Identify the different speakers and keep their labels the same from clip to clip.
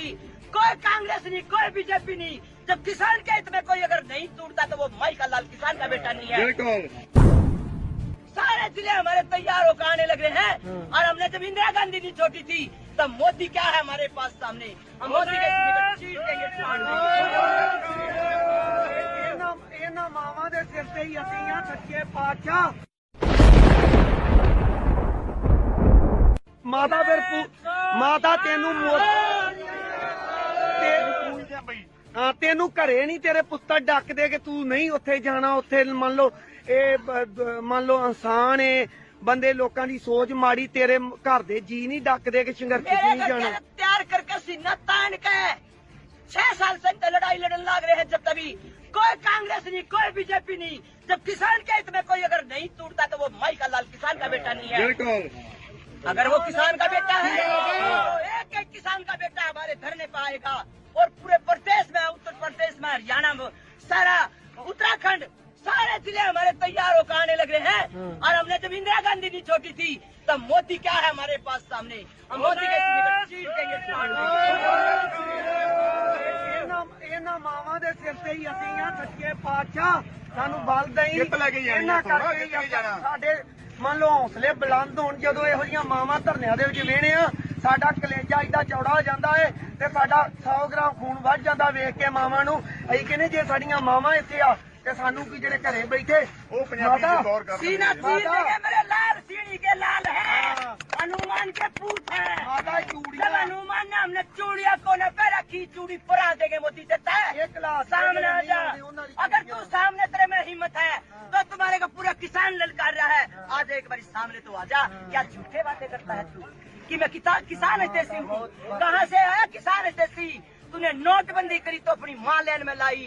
Speaker 1: थी। कोई कांग्रेस नहीं, कोई बीजेपी नहीं। जब किसान के हित में कोई अगर नहीं टूटता तो वो माई का लाल किसान का बेटा नहीं है। सारे जिले हमारे तैयार होकर आने लग रहे हैं। और हमने जब इंदिरा गांधी जी छोटी थी तब मोदी क्या है हमारे पास सामने, हम मोदी के चीर देंगे। मावा दे सिर से ही असीं सच्चे पातशाह।
Speaker 2: माता फिर माता तेनू तेनू घरे नहीं तेरे पुत्तर डक दे कि तू नहीं उत्थे जाना। उत्थे मान लो इंसान है बंदे लोगों की सोच माड़ी, तेरे घर दे जी नहीं डक दे कि संघर्ष नहीं जाना।
Speaker 1: तैयार करके सीना तान के 6 साल से लड़ाई लड़न लग रहे हैं। जब तभी कोई कांग्रेस नहीं, कोई बीजेपी नहीं। जब किसान के हित में कोई अगर नहीं टूटता तो वो माई का लाल किसान का बेटा नहीं है। अगर वो किसान का बेटा है तो एक एक किसान का बेटा हमारे धरने पर आएगा। और पूरे प्रदेश में, उत्तर प्रदेश में, हरियाणा में, सारा उत्तराखंड, सारे जिले हमारे तैयार होकर आने लग रहे हैं। और हमने जब इंदिरा गांधी जी छोटी थी तब मोदी क्या है हमारे पास सामने, हम मोदी के चीर देंगे। मावा दे सिर से ही असीं सच्चे पातशाह। सानू बल दई साडे मान लो हौसले बुलंद होण। जदों इहो जिहियां मावां धरनिਆਂ ਦੇ ਵਿੱਚ ਵੇਹਣੇ आ साडा कलेजा इदा चौड़ा हो जाता है ते साडा 100 ग्राम खून वध जाता वेख के मावां नूं। असीं कहने जे साडीਆਂ मावां इत्थे आ ते सानू की जेडे घरे बैठे सीना चीर देंगे। मेरे लाल सीढ़ी के लाल है, हनुमान के पूत है। माता चूड़ियां हनुमान ने हमने चूड़ियां कोने पे रखी, चूड़ी परा देंगे मोदी से। सामने आ जा, अगर तू सामने तेरे में हिम्मत है तो तुम्हारे का पूरा किसान ललकार रहा है। आज एक बार सामने तो आ जा। क्या झूठे बातें करता है तू कि मैं किसान हितैषी हूँ? कहाँ से है किसान हितैषी? तूने नोटबंदी करी तो अपनी माँ लेन में लाई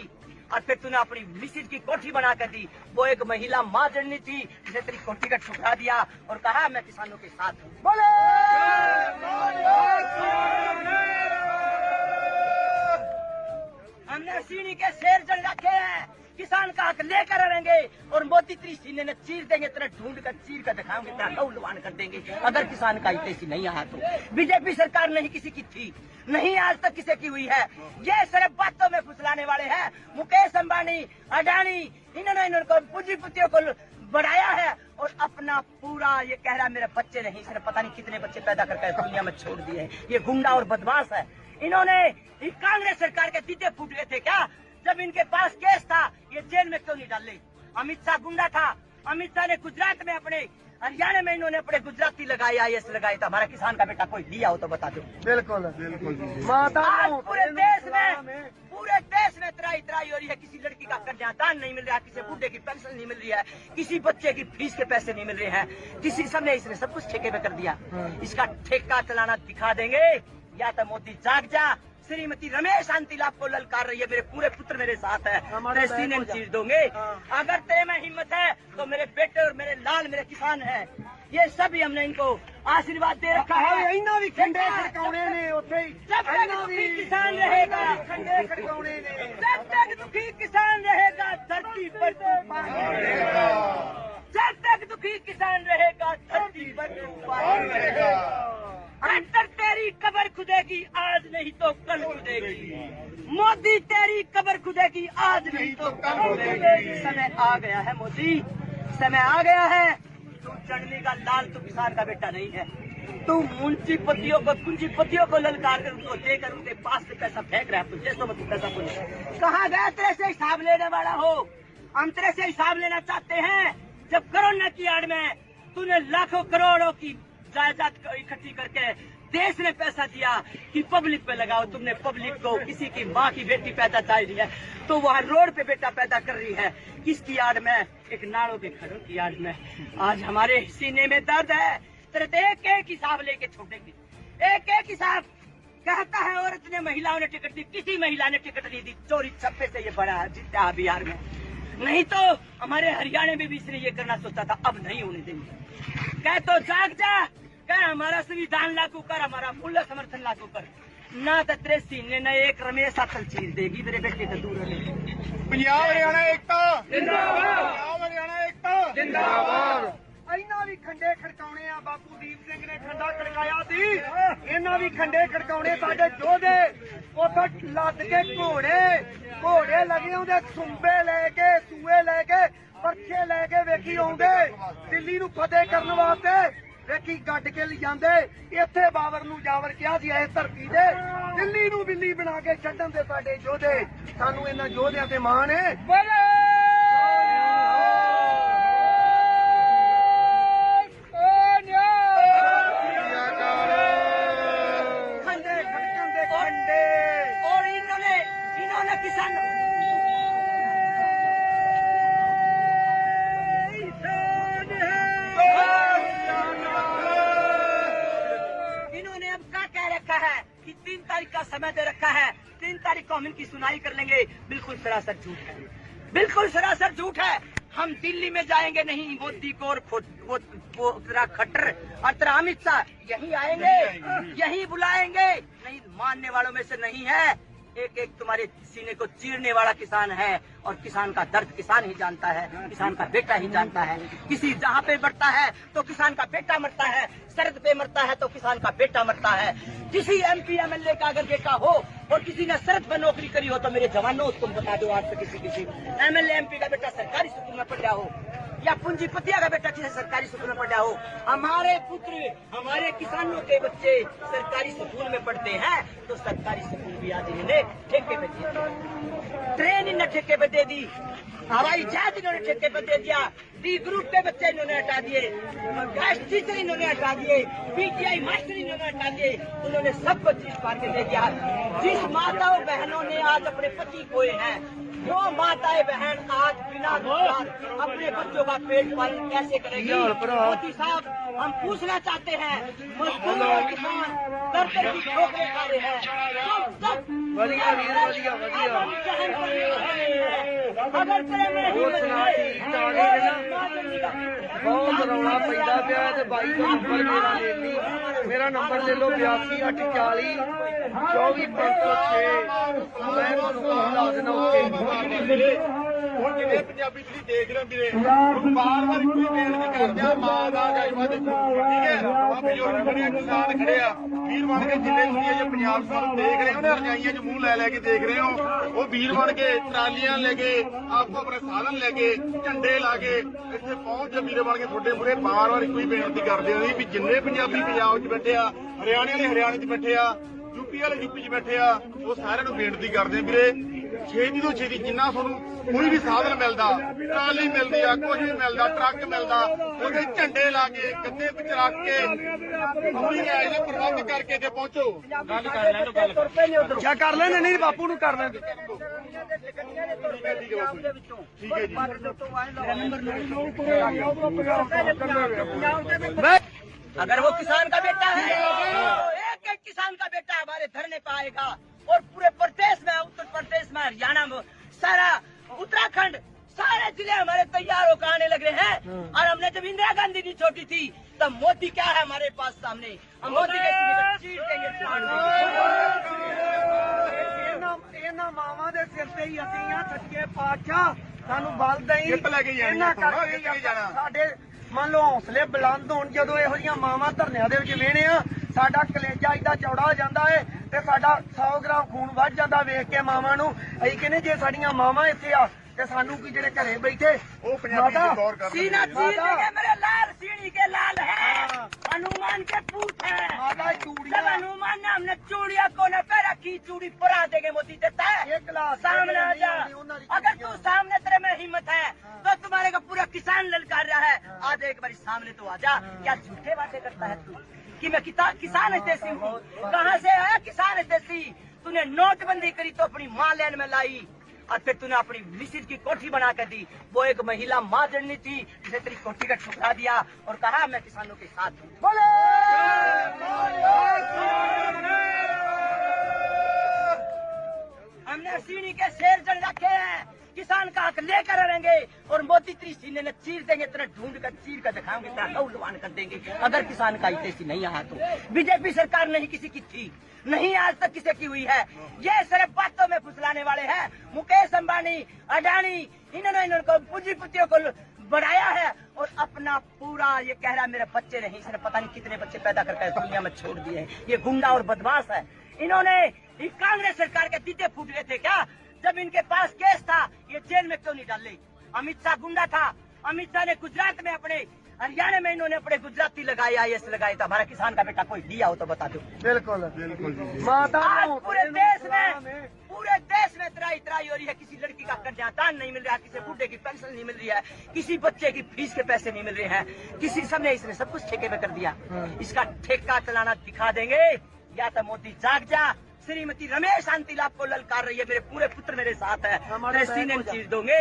Speaker 1: और फिर तूने अपनी मिसिज की कोठी बना कर दी। वो एक महिला माँ जननी थी जिसे तेरी कोठी का ठुकरा दिया और कहा मैं किसानों के साथ हूँ। बोले हमने सीढ़ी के शेर जन रखे हैं, किसान का हक लेकर रहेंगे। और मोदी तेरी सीने ने चीर देंगे, तेरे ढूंढ कर चीर कर दिखाएंगे, तेरा लौलवान कर देंगे। अगर किसान का हितैषी नहीं आया तो बीजेपी सरकार नहीं किसी की थी, नहीं आज तक किसी की हुई है। ये सिर्फ बातों में फुसलाने वाले हैं। मुकेश अंबानी, अडानी, इन्होंने पूंजीपतियों को बढ़ाया है और अपना पूरा ये कह रहा है मेरे बच्चे नहीं, इसने पता नहीं कितने बच्चे पैदा करके दुनिया में छोड़ दिए हैं। ये गुंडा और बदमाश है। इन्होंने कांग्रेस सरकार के दीदे फूट गए थे क्या? जब इनके पास केस था ये जेल में क्यों नहीं डाले? अमित शाह गुंडा था। अमित शाह ने गुजरात में अपने, हरियाणा में इन्होंने अपने गुजराती लगाए, IAS लगाए। था हमारा किसान का बेटा कोई लिया हो तो बता दो।
Speaker 2: बिल्कुल
Speaker 1: पूरे देश में त्राई हो रही है। किसी लड़की का कन्यादान नहीं मिल रहा है, किसी बूढ़े की पेंशन नहीं मिल रही है, किसी बच्चे की फीस के पैसे नहीं मिल रहे हैं। किसी समय इसने सब कुछ ठेके में कर दिया। इसका ठेका चलाना दिखा देंगे या तो मोदी जाग जा। श्रीमती रमेश शांतिलाल को ललकार रही है, मेरे पूरे पुत्र मेरे साथ है, तेरे सीने में चीर दोगे। अगर तेरे में हिम्मत है तो मेरे बेटे और मेरे लाल मेरे किसान हैं। ये सभी हमने इनको आशीर्वाद दे रखा है।
Speaker 2: इन्ना भी खंडे खड़काउने ने उत्थे
Speaker 1: जब तक दुखी किसान रहेगा,
Speaker 2: खंडे खड़काउने ने
Speaker 1: जब तक दुखी किसान रहेगा धरती पर तूफान रहेगा। जब तक दुखी किसान रहेगा धरती पर तूफान रहेगा। अंतर तेरी कब्र खुदेगी आज नहीं तो कल खुदेगी। मोदी तेरी कब्र खुदेगी आज नहीं तो कल खुदेगी। समय आ गया है मोदी, समय आ गया है। तू चढ़ने का लाल, तू किसान का बेटा नहीं है। तू पूंजीपतियों को ललकार कर उनको देकर उनके पास से पैसा फेंक रहा है। तुझे तो मतलब पैसा बोले कहाँ गया? तेरे से हिसाब लेने वाला हो। हम तेरे से हिसाब लेना चाहते हैं। जब कोरोना की आड़ में तूने लाखों करोड़ों की जायदाद इकट्ठी करके देश ने पैसा दिया कि पब्लिक पे लगाओ। तुमने पब्लिक को, किसी की माँ की बेटी पैदा चाह रही है तो वहाँ रोड पे बेटा पैदा कर रही है। किसकी आड़ में? एक नाड़ों के घरों की आड़ में। आज हमारे सीने में दर्द है। तेरे तो एक एक हिसाब लेके छोड़ेंगे, एक एक हिसाब। कहता है औरत ने, महिलाओं ने टिकट दी, किसी महिला ने टिकट नहीं दी। चोरी छप्पे से ये बड़ा जीता है बिहार में। नहीं तो हमारे हरियाणा में भी इसने ये करना सोचा था, अब नहीं होने देंगे। कह तो जाग जा, कह हमारा संविधान लागू कर, हमारा मूल्य समर्थन लागू कर। ना तो तेरे सीने ने एक रमेश असल चीज देगी मेरे बेटे से दूर रहने।
Speaker 2: पंजाब हरियाणा एकता जिंदाबाद, पंजाब हरियाणा एकता जिंदाबाद। ਵੀ ਖੰਡੇ ਖੜਕਾਉਣੇ ਆ। ਬਾਪੂ ਦੀਪ ਸਿੰਘ ਨੇ ਖੰਡਾ ਖੜਕਾਇਆ ਸੀ, ਇਹਨਾਂ ਵੀ ਖੰਡੇ ਖੜਕਾਉਣੇ। ਸਾਡੇ ਯੋਧੇ ਉੱਥੋਂ ਲੱਦ ਕੇ ਘੋੜੇ ਲੱਗੇ ਆਉਂਦੇ, ਸੁੰਬੇ ਲੈ ਕੇ, ਸੂਏ ਲੈ ਕੇ, ਪਰਖੇ ਲੈ ਕੇ ਵੇਖੀ ਆਉਂਦੇ ਦਿੱਲੀ ਨੂੰ ਫਤਿਹ ਕਰਨ ਵਾਸਤੇ। ਵੇਖੀ ਗੱਡ ਕੇ ਲਿਜਾਂਦੇ। ਇੱਥੇ ਬਾਬਰ ਨੂੰ ਜਾਵਰ ਕਿਹਾ ਸੀ ਇਸ ਧਰਤੀ ਦੇ, ਦਿੱਲੀ ਨੂੰ ਬਿੱਲੀ ਬਣਾ ਕੇ ਛੱਡਣ ਦੇ ਸਾਡੇ ਯੋਧੇ। ਸਾਨੂੰ ਇਹਨਾਂ ਯੋਧਿਆਂ ਤੇ ਮਾਣ ਹੈ। खंडे खड़कन दे खंडे।
Speaker 1: और इन्होंने किसानों इन्होंने अब क्या कह रखा है कि 3 तारीख का समय दे रखा है, 3 तारीख को हम इनकी सुनाई कर लेंगे। बिल्कुल सरासर झूठ है, बिल्कुल सरासर झूठ है। हम दिल्ली में जाएंगे नहीं, मोदी को और वो तेरा खट्टर और तेरा अमित शाह यही आएंगे, यही बुलाएंगे। नहीं मानने वालों में से नहीं है। एक एक तुम्हारे सीने को चीरने वाला किसान है, और किसान का दर्द किसान ही जानता है, किसान का बेटा ही जानता है। किसी जहाँ पे बढ़ता है तो किसान का बेटा मरता है, सरहद पे मरता है तो किसान का बेटा मरता है। किसी MP MLA का अगर बेटा हो और किसी ने सरहद पर नौकरी करी हो तो मेरे जवानों तुम बता दो, आज तक किसी MLA MP का बेटा सरकारी स्कूल में पढ़ रहा हो या पूंजीपतिया का बेटा किसी सरकारी स्कूल में पढ़ा हो। हमारे पुत्र, हमारे किसानों के बच्चे सरकारी स्कूल में पढ़ते हैं तो सरकारी स्कूल भी आज इन्होंने ठेके पे दिए, ट्रेन इन्होंने ठेके पे दे दी, हवाई जहाज इन्होंने ठेके पे दे दिया, D ग्रुप के बच्चे इन्होंने हटा दिए, गैस टीचर इन्होंने हटा दिए, PTI मास्टर इन्होंने हटा दिए। उन्होंने सबको चीज पार के दे दिया। जिस माताओं बहनों ने आज अपने पति खोए हैं, वो माताएं बहन आज बिना रोजगार अपने बच्चों का पेट पालन कैसे करेगी? मोदी साहब, हम पूछना चाहते हैं, मजदूर और किसान दर दर की ठोकरें खा रहे हैं, अगर
Speaker 2: बहुत रौला पैदा पिया है। बाई का नंबर मेरा ले ली, मेरा नंबर ले लो 82 840 24 506। मैं ला देना
Speaker 3: ਹੁਣ ਜਿਵੇਂ ਪੰਜਾਬੀ ਤੁਸੀਂ ਦੇਖ ਰਹੇ ਹੋ ਵੀਰੇ, ਹੁਣ ਬਾਰ-ਬਾਰ ਕੋਈ ਬੇਨਤੀ ਕਰਦੇ ਆ, ਮਾਂ ਦਾ ਗਾਇਵਾ ਦੇਖੋ, ਠੀਕ ਹੈ। ਆ ਬਜ਼ੁਰਗ ਖੜੇ ਆ, ਕਿਸਾਨ ਖੜੇ ਆ, ਵੀਰ ਬਣ ਕੇ ਜਿੰਨੇ ਤੁਸੀਂ ਇਹ ਪੰਜਾਬ ਸਾਨੂੰ ਦੇਖ ਰਹੇ ਹੋ ਨਾ, ਰਜਾਈਆਂ 'ਚ ਮੂੰਹ ਲੈ ਕੇ ਦੇਖ ਰਹੇ ਹੋ, ਉਹ ਵੀਰ ਬਣ ਕੇ ਟਰਾਲੀਆਂ ਲੈ ਕੇ, ਆਪਕੋ ਆਪਣੇ ਸਾਧਨ ਲੈ ਕੇ, ਝੰਡੇ ਲਾ ਕੇ ਇੱਥੇ ਪਹੁੰਚ ਜਾ ਵੀਰੇ ਬਣ ਕੇ ਤੁਹਾਡੇ ਮੂਹਰੇ ਬਾਰ-ਬਾਰ ਕੋਈ ਬੇਨਤੀ ਕਰਦੇ ਆ ਵੀ ਜਿੰਨੇ ਪੰਜਾਬੀ ਪੰਜਾਬ 'ਚ ਬੈਠੇ ਆ, ਹਰਿਆਣੇ ਵਾਲੇ ਹਰਿਆਣੇ 'ਚ ਬੈਠੇ ਆ, ਯੂਪੀ ਵਾਲੇ ਯੂਪੀ 'ਚ ਬੈਠੇ ਆ, ਉਹ ਸਾਰਿਆਂ ਨੂੰ ਬੇਨਤੀ ਕਰਦੇ ਆ ਵੀਰੇ, ਛੇਤੀ ਤੋਂ ਛੇਤੀ ਜਿੰਨਾ ਤੁਹਾਨੂੰ ਕੋਈ ਵੀ ਸਾਧਨ ਮਿਲਦਾ, ਟਰਾਲੀ ਮਿਲਦੀ ਆ, ਕੁਝ ਵੀ ਮਿਲਦਾ, ਟਰੱਕ ਮਿਲਦਾ, ਉਹਦੇ ਝੰਡੇ ਲਾ ਕੇ ਗੱਦੇ ਵਿੱਚ ਰੱਖ ਕੇ ਆਪਣੀ ਰਾਜ ਦੇ ਪ੍ਰਬੰਧ ਕਰਕੇ ਤੇ ਪਹੁੰਚੋ। ਗੱਲ ਕਰ ਲੈਣ ਗੱਲ
Speaker 2: ਕਿਆ ਕਰ ਲੈਣ, ਨਹੀਂ ਬਾਪੂ ਨੂੰ ਕਰ ਲੈਣ।
Speaker 3: ਠੀਕ ਹੈ ਜੀ।
Speaker 1: अगर वो किसान का बेटा है तो एक एक किसान का बेटा हमारे धरने पे आएगा, और पूरे प्रदेश में, उत्तर प्रदेश में, हरियाणा में, सारा उत्तराखंड, सारे जिले हमारे तैयार होकर आने लग रहे हैं। और हमने जब इंदिरा गांधी जी छोटी थी तब मोदी क्या है हमारे पास सामने, हम मोदी के चीर देंगे।
Speaker 2: ਇਹਨਾਂ ਮਾਵਾਂ ਦੇ ਸਿਰ ਤੇ ਹੀ ਅਸੀਂ ਆ, ਸੱਚੇ ਪਾਤਸ਼ਾਹ ਸਾਨੂੰ ਬਲ ਦੇਈ।
Speaker 3: ਜਿੱਤ ਲੈ ਕੇ ਜਾਣੀ,
Speaker 2: ਇਹਨਾਂ
Speaker 3: ਜਿੱਤ ਲੈ
Speaker 2: ਕਰਕੇ
Speaker 3: ਕੇ ਜਾਣਾ।
Speaker 2: ਸਾਡੇ ਮੰਨ ਲਓ ਹੌਸਲੇ ਬੁਲੰਦ ਹੋਣ, ਜਦੋਂ ਇਹੋ ਜਿਹੀਆਂ ਮਾਵਾਂ ਧਰਨਿਆਂ ਦੇ ਵਿੱਚ ਵੇਹਣੇ ਆ, ਸਾਡਾ ਕਲੇਜਾ ਏਦਾਂ ਚੌੜਾ ਹੋ ਜਾਂਦਾ ਹੈ ਤੇ ਸਾਡਾ 100 ਗ੍ਰਾਮ ਖੂਨ ਵੱਧ ਜਾਂਦਾ ਵੇਖ ਕੇ ਮਾਵਾਂ ਨੂੰ। ਅਸੀਂ ਕਹਿੰਦੇ ਜੇ ਸਾਡੀਆਂ ਮਾਵਾਂ ਇੱਥੇ ਆ ਤੇ ਸਾਨੂੰ ਕੀ ਜਿਹੜੇ ਘਰੇ ਬੈਠੇ
Speaker 3: ਉਹ ਪੰਜਾਬੀ ਨੂੰ ਗੌਰ ਕਰ
Speaker 1: सीना चीर देंगे मेरे लाल, सीढ़ी के लाल है, हनुमान के पूत है।
Speaker 2: ਮਾਤਾ
Speaker 1: जब
Speaker 2: ਚੂੜੀਆਂ
Speaker 1: हनुमान ने हमने चूड़िया को न पे रखी, चूड़ी परा देंगे मोदी देता है।
Speaker 2: एक गिलास
Speaker 1: सामने आ जा, अगर तू सामने तेरे में हिम्मत है तो तुम्हारे का पूरा किसान ललकार रहा है, आज एक बार सामने तो आ जा। क्या झूठे बातें करता है तू कि मैं किसान देसी हूँ? कहाँ से आया किसान देसी? तूने नोटबंदी करी तो अपनी माँ लेन में लाई, और फिर तूने अपनी मिसिज की कोठी बना कर दी। वो एक महिला माँ जननी थी जिसे तेरी कोठी का ठुकरा दिया और कहा मैं किसानों के साथ हूँ। हमने सीढ़ी के शेर जड़ रखे हैं, किसान का हक लेकर रहेंगे, और मोदी तेरी सीने ने चीर देंगे, तेरे ढूंढ कर चीर कर दिखाएंगे, तेरा लौलवान कर देंगे अगर किसान का हितैषी नहीं आया तो। बीजेपी सरकार नहीं किसी की थी, नहीं आज तक किसी की हुई है। ये सिर्फ बातों में फुसलाने वाले हैं। मुकेश अंबानी, अडानी, इन्होंने पूंजीपतियों को बढ़ाया है और अपना पूरा ये कह रहा है मेरे बच्चे नहीं, इसने पता नहीं कितने बच्चे पैदा करके दुनिया में छोड़ दिए हैं। ये गुंडा और बदमाश है। इन्होंने कांग्रेस सरकार के दीदे फूट गए थे क्या? जब इनके पास केस था ये जेल में क्यों नहीं डाले? अमित शाह गुंडा था। अमित शाह ने गुजरात में अपने हरियाणा में इन्होंने अपने गुजराती लगाए, IAS लगाए। तो हमारा किसान का बेटा कोई दिया हो तो बता दो।
Speaker 2: बिल्कुल बिल्कुल माता
Speaker 1: आज पूरे देश में त्राई हो रही है। किसी लड़की का कन्यादान नहीं मिल रहा है, किसी बूढ़े की पेंशन नहीं मिल रही है, किसी बच्चे की फीस के पैसे नहीं मिल रहे हैं, किसी सबने इसने सब कुछ ठेके में कर दिया। इसका ठेका चलाना दिखा देंगे या तो मोदी जाग जा। श्रीमती रमेश शांतिलाल को ललकार रही है, मेरे पूरे पुत्र मेरे साथ है, मेरे सीने में चीज दोगे।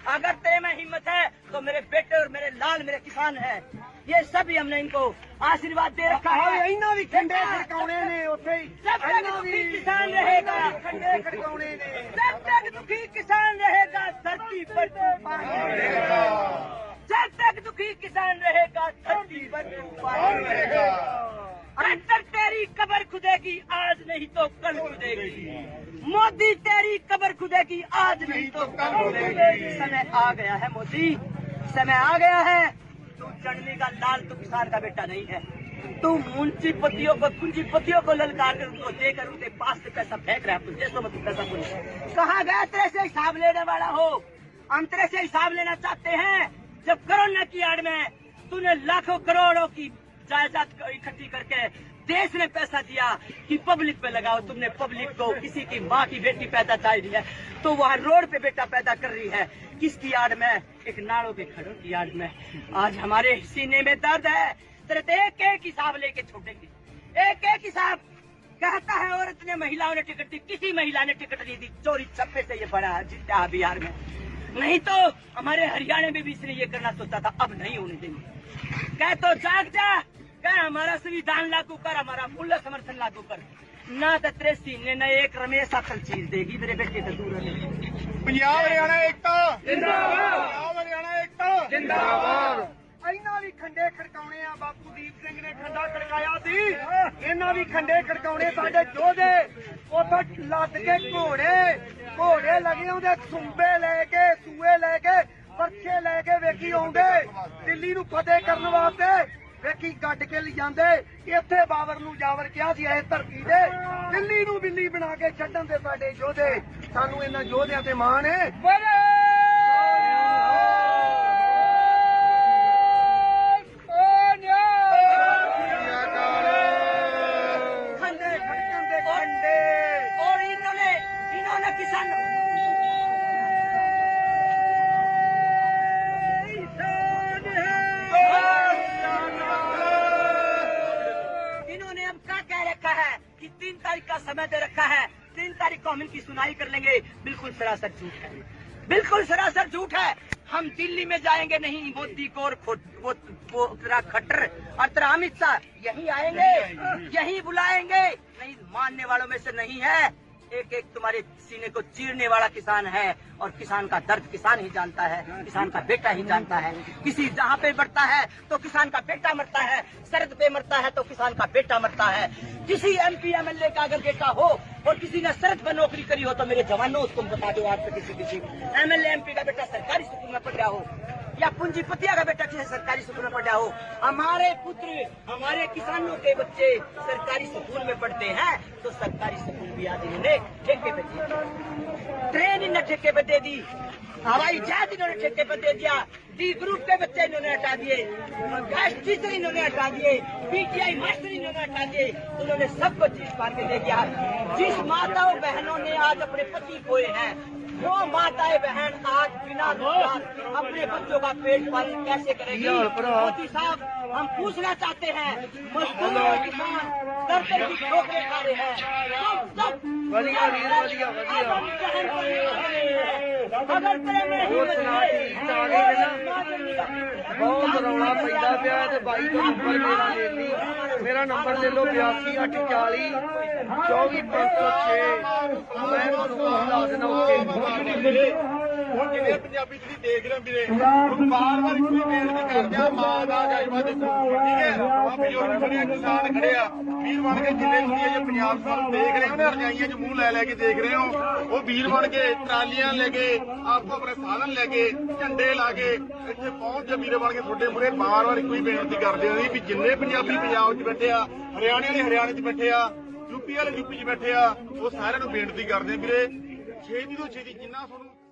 Speaker 1: अगर तेरे में हिम्मत है तो मेरे बेटे और मेरे लाल मेरे किसान हैं। ये सभी हमने इनको आशीर्वाद दे रखा है।
Speaker 2: इन्ना भी खंडे खड़काउने ने उत्थे ही
Speaker 1: जब तक दुखी किसान रहेगा,
Speaker 2: खंडे खड़काउने ने
Speaker 1: जब तक दुखी किसान रहेगा धरती पर तूफान रहेगा। जब तक दुखी किसान रहेगा धरती पर तूफान रहेगा। ट्रैक्टर तेरी कब्र खुदेगी आज नहीं तो कल खुदेगी। मोदी तेरी कब्र खुदेगी आज नहीं तो कल खुदेगी। समय आ गया है मोदी, समय आ गया है। तू चढ़ने का लाल तो किसान का बेटा नहीं है। तू पूंजीपतियों को ललकार कर उनको देकर उनके पास से पैसा फेंक रहा है। देशों में तू पैसा बोले कहाँ गया? तेरे से हिसाब लेने वाला हो। हम तेरे से हिसाब लेना चाहते हैं। जब कोरोना की आड़ में तूने लाखों करोड़ों की जायदाद इकट्ठी करके देश ने पैसा दिया कि पब्लिक पे लगाओ। तुमने पब्लिक को किसी की माँ की बेटी पैदा चाहिए है तो वहाँ रोड पे बेटा पैदा कर रही है। किसकी याद में? एक नाड़ों के खड़ों की याद में। आज हमारे सीने में दर्द है। तेरे एक एक हिसाब लेके छोड़ेंगे, एक एक हिसाब। कहता है औरत ने महिलाओं ने टिकट दी, किसी महिला ने टिकट नहीं दी। चोरी छप्पे से ये बड़ा जीता बिहार में। नहीं तो हमारे हरियाणा में भी इसने ये करना सोचा था, अब नहीं होने देंगे। कह तो जाग जा, कह हमारा संविधान लागू कर, हमारा मूल्य समर्थन लागू कर। ना तो तेरे सीने न एक रमेश अकल चीज देगी मेरे बेटे से दूर रहे।
Speaker 3: पंजाब हरियाणा एकता जिंदाबाद, पंजाब हरियाणा एकता जिंदाबाद।
Speaker 2: ਇਹਨਾਂ ਵੀ ਖੰਡੇ ਖੜਕਾਉਣੇ ਆ। ਬਾਪੂ ਦੀਪ ਸਿੰਘ ਨੇ ਖੰਡਾ ਖੜਕਾਇਆ ਸੀ, ਇਹਨਾਂ ਵੀ ਖੰਡੇ ਖੜਕਾਉਣੇ। ਸਾਡੇ ਯੋਧੇ ਉੱਥੋਂ ਲੱਦ ਕੇ ਘੋੜੇ ਲੱਗੇ ਉਹਦੇ ਸੂਬੇ ਲੈ ਕੇ ਪਰਚੇ ਲੈ ਕੇ ਵੇਖੀ ਆਉਂਦੇ ਦਿੱਲੀ ਨੂੰ ਫਤਿਹ ਕਰਨ ਵਾਸਤੇ। ਵੇਖੀ ਗੱਡ ਕੇ ਲਿਜਾਂਦੇ। ਇੱਥੇ ਬਾਬਰ ਨੂੰ ਜਾਵਰ ਕਿਹਾ ਸੀ ਇਸ ਧਰਤੀ ਦੇ, ਦਿੱਲੀ ਨੂੰ ਬਿੱਲੀ ਬਣਾ ਕੇ ਛੱਡਣ ਦੇ ਸਾਡੇ ਯੋਧੇ। ਸਾਨੂੰ ਇਹਨਾਂ ਯੋਧਿਆਂ ਤੇ ਮਾਣ ਹੈ।
Speaker 1: और इन्होंने किसान इन्होंने अब क्या कह रखा है कि 3 तारीख का समय दे रखा है। 3 तारीख को हम इनकी सुनाई कर लेंगे। बिल्कुल सरासर झूठ है, बिल्कुल सरासर झूठ है। हम दिल्ली में जाएंगे नहीं। मोदी को और वो तेरा खट्टर और तेरा अमित शाह यही आएंगे, यही बुलाएंगे। नहीं मानने वालों में से नहीं है। एक एक तुम्हारे सीने को चीरने वाला किसान है और किसान का दर्द किसान ही जानता है, किसान का बेटा ही जानता है। किसी जहाँ पे बढ़ता है तो किसान का बेटा मरता है, सरहद पे मरता है तो किसान का बेटा मरता है। किसी MP MLA का अगर बेटा हो और किसी ने सरहद पर नौकरी करी हो तो मेरे जवानों उसको बता दो। आज तक किसी MLA MP का बेटा सरकारी स्कूल में पढ़ रहा हो या पूंजीपतिया का बेटा किसी सरकारी स्कूल में पढ़ा हो। हमारे पुत्र हमारे किसानों के बच्चे सरकारी स्कूल में पढ़ते हैं तो सरकारी स्कूल भी आज इन्होंने ठेके पे दिए, ट्रेन इन्होंने ठेके पे दे दी, हवाई जहाज इन्होंने ठेके पे दे दिया, D ग्रुप के बच्चे इन्होंने हटा दिए, गैस टीचर इन्होंने हटा दिए, PTI मास्टर इन्होंने हटा दिए। उन्होंने सबको चीज पार के दे दिया। जिस माताओं बहनों ने आज अपने पति खोए हैं वो माताएं बहन आज बिना रोजगार अपने बच्चों का पेट पालन कैसे करेगी? मोदी साहब हम पूछना चाहते हैं, मजदूर और किसान दर की ठोकरें खा रहे हैं। अगर
Speaker 2: बहुत रौला पैदा पिया है। भाई को नंबर मेरा ले ली, मेरा नंबर ले लो 82 840 24 506। मैं ला देना।
Speaker 3: ਹੁਣ ਜਿੰਨੇ ਪੰਜਾਬੀ ਤੁਸੀਂ ਦੇਖ ਰਹੇ ਹੋ ਵੀਰੇ ਹੁਣ ਬਾਰ-ਬਾਰ ਇੱਕੋ ਹੀ ਬੇਨਤੀ ਕਰਦੇ ਆ ਮਾਂ ਦਾ ਜਜ਼ਬਾ ਦੇਖੋ ਠੀਕ ਹੈ ਆ ਬਜ਼ੁਰਗ ਖੜੇ ਆ ਕਿਸਾਨ ਖੜੇ ਆ ਵੀਰ ਬਣ ਕੇ ਜਿੰਨੇ ਤੁਸੀਂ ਇਹ ਪੰਜਾਬ ਨੂੰ ਦੇਖ ਰਹੇ ਹੋ ਨਾ ਰਜਾਈਆਂ 'ਚ ਮੂੰਹ ਲੈ ਕੇ ਦੇਖ ਰਹੇ ਹੋ ਉਹ ਵੀਰ ਬਣ ਕੇ ਟਰਾਲੀਆਂ ਲੈ ਕੇ ਆਪੋ ਆਪਣੇ ਸਾਧਨ ਲੈ ਕੇ ਝੰਡੇ ਲਾ ਕੇ ਇੱਥੇ ਪਹੁੰਚ ਜਾ ਵੀਰੇ ਬਣ ਕੇ ਤੁਹਾਡੇ ਮੂਹਰੇ ਬਾਰ-ਬਾਰ ਇੱਕੋ ਹੀ ਬੇਨਤੀ ਕਰਦੇ ਆ ਵੀ ਜਿੰਨੇ ਪੰਜਾਬੀ ਪੰਜਾਬ 'ਚ ਬੈਠੇ ਆ ਹਰਿਆਣੇ ਵਾਲੇ ਹਰਿਆਣੇ 'ਚ ਬੈਠੇ ਆ ਯੂਪੀ ਵਾਲੇ ਯੂਪੀ 'ਚ ਬੈਠੇ ਆ ਉਹ ਸਾਰਿਆਂ ਨੂੰ ਬੇਨਤੀ ਕਰਦੇ ਆ ਵੀਰੇ ਛੇਤੀ ਤੋਂ ਛੇਤੀ ਜਿੰਨਾ ਤੁਹਾਨੂੰ